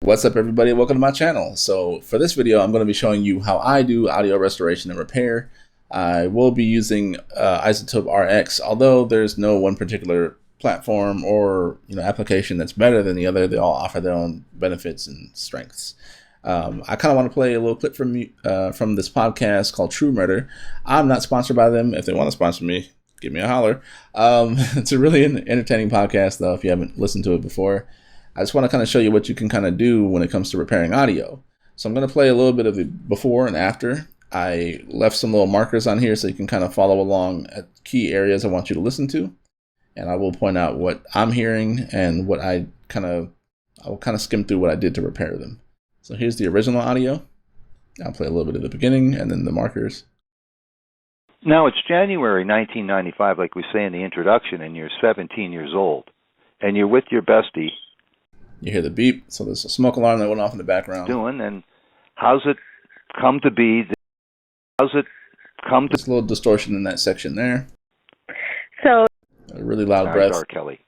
What's up, everybody? Welcome to my channel. So for this video, I'm going to be showing you how I do audio restoration and repair. I will be using iZotope RX, although there's no one particular platform or application that's better than the other. They all offer their own benefits and strengths. I kind of want to play a little clip from this podcast called True Murder. I'm not sponsored by them. If they want to sponsor me, give me a holler. It's a really entertaining podcast, though, if you haven't listened to it before. I just want to kind of show you what you can kind of do when it comes to repairing audio. So I'm going to play a little bit of the before and after. I left some little markers on here so you can kind of follow along at key areas I want you to listen to. And I will point out what I'm hearing and what I will kind of skim through what I did to repair them. So here's the original audio. I'll play a little bit of the beginning and then the markers. Now it's January 1995, like we say in the introduction, and you're 17 years old. And you're with your bestie. You hear the beep, so there's a smoke alarm that went off in the background. And how's it come to be? There's a little distortion in that section there. So a really loud breath. R. Kelly.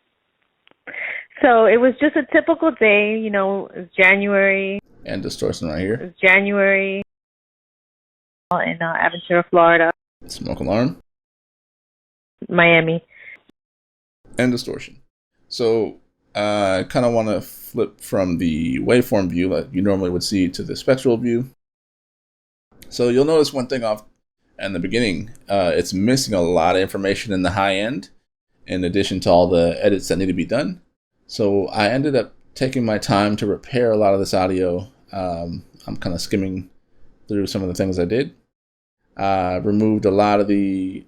So it was just a typical day, it was January. And distortion right here. It was January in Aventura, Florida. Smoke alarm. Miami. And distortion. So I kind of want to flip from the waveform view like you normally would see to the spectral view. So you'll notice one thing off in the beginning, it's missing a lot of information in the high end in addition to all the edits that need to be done. So I ended up taking my time to repair a lot of this audio. I'm kind of skimming through some of the things I did. Removed a lot of the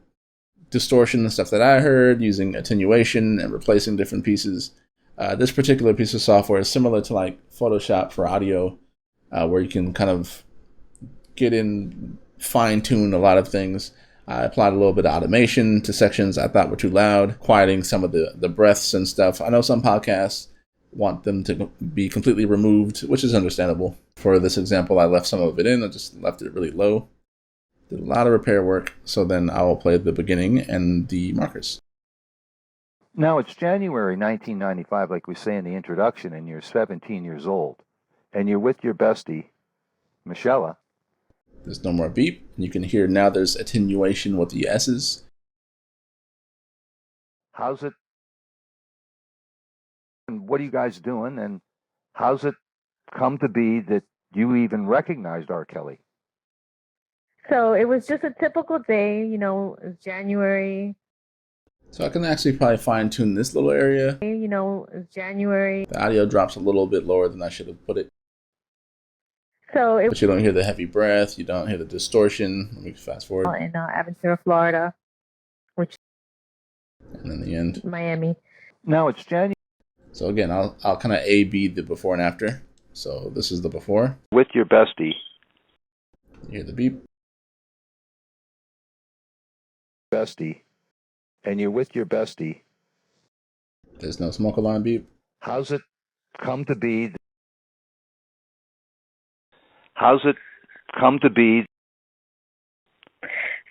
distortion and stuff that I heard using attenuation and replacing different pieces. This particular piece of software is similar to like Photoshop for audio, where you can kind of get in, fine-tune a lot of things. I applied a little bit of automation to sections I thought were too loud, quieting some of the breaths and stuff. I know some podcasts want them to be completely removed, which is understandable. For this example, I left some of it in. I just left it really low. Did a lot of repair work, so then I will play the beginning and the markers. Now it's January 1995, like we say in the introduction, and you're 17 years old. And you're with your bestie, Michelle. There's no more beep. You can hear now there's attenuation with the S's. How's it? And what are you guys doing? And how's it come to be that you even recognized R. Kelly? So it was just a typical day, it was January. So I can actually probably fine tune this little area. It was January. The audio drops a little bit lower than I should have put it. So but you don't hear the heavy breath. You don't hear the distortion. Let me fast forward. In Aventura, Florida. And then the end. Miami. Now it's January. So again, I'll kind of A-B the before and after. So this is the before. With your bestie. You hear the beep. Bestie. And you're with your bestie. There's no smoke alarm beep. How's it come to be? How's it come to be?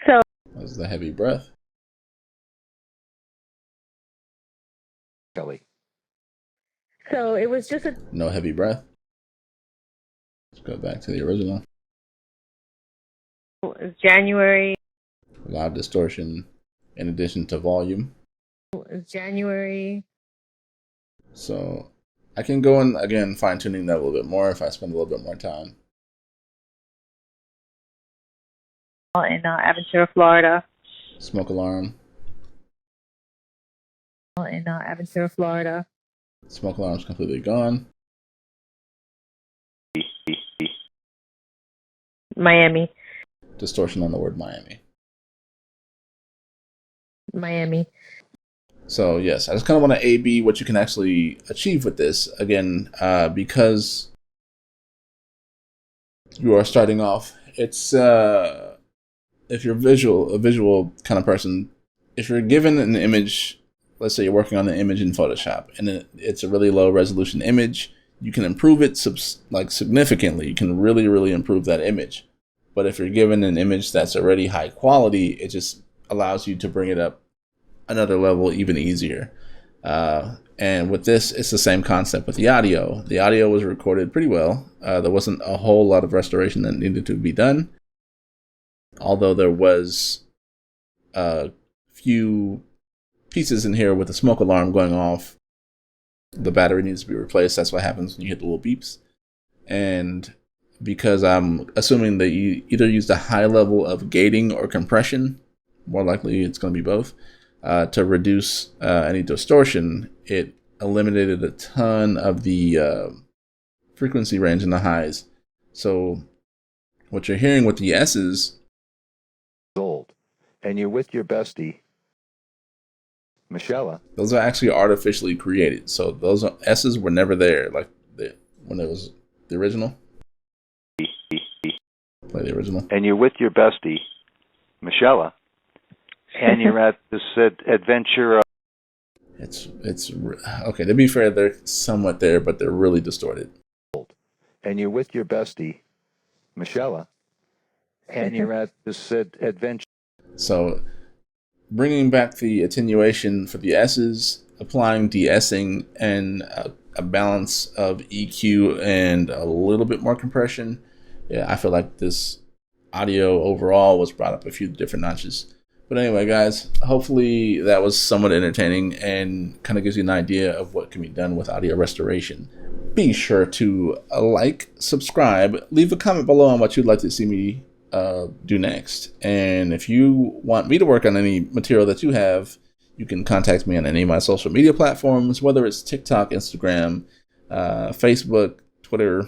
So that's the heavy breath. Kelly. So it was just no heavy breath. Let's go back to the original. It was January. Loud distortion in addition to volume. It was January. So I can go in again, fine tuning that a little bit more if I spend a little bit more time. In Aventura, Florida. Smoke alarm. In Aventura, Florida. Smoke alarm's completely gone. Miami. Distortion on the word Miami. Miami. So yes, I just kind of want to A-B what you can actually achieve with this. Again, because you are starting off, it's if you're a visual kind of person, if you're given an image, let's say you're working on an image in Photoshop and it's a really low resolution image, you can improve it significantly. You can really, really improve that image. But if you're given an image that's already high quality, it just allows you to bring it up another level even easier. And with this, it's the same concept with the audio. The audio was recorded pretty well. There wasn't a whole lot of restoration that needed to be done, although there was a few pieces in here with the smoke alarm going off. The battery needs to be replaced. That's what happens when you hit the little beeps. And because I'm assuming that you either used a high level of gating or compression, more likely it's going to be both, to reduce any distortion, it eliminated a ton of the frequency range in the highs. So what you're hearing with the S's, old, and you're with your bestie, Michelle. those are actually artificially created. So those S's were never there, like when it was the original. Play the original. And you're with your bestie, Michelle. And you're at this adventure. It's okay. To be fair, they're somewhat there, but they're really distorted. And you're with your bestie, Michelle. And you're at this adventure. So, bringing back the attenuation for the S's, applying de-essing, and a balance of EQ and a little bit more compression. Yeah, I feel like this audio overall was brought up a few different notches. But anyway, guys, hopefully that was somewhat entertaining and kind of gives you an idea of what can be done with audio restoration. Be sure to like, subscribe, leave a comment below on what you'd like to see me do next. And if you want me to work on any material that you have, you can contact me on any of my social media platforms, whether it's TikTok, Instagram, Facebook, Twitter,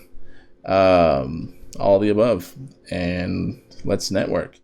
all the above. And let's network.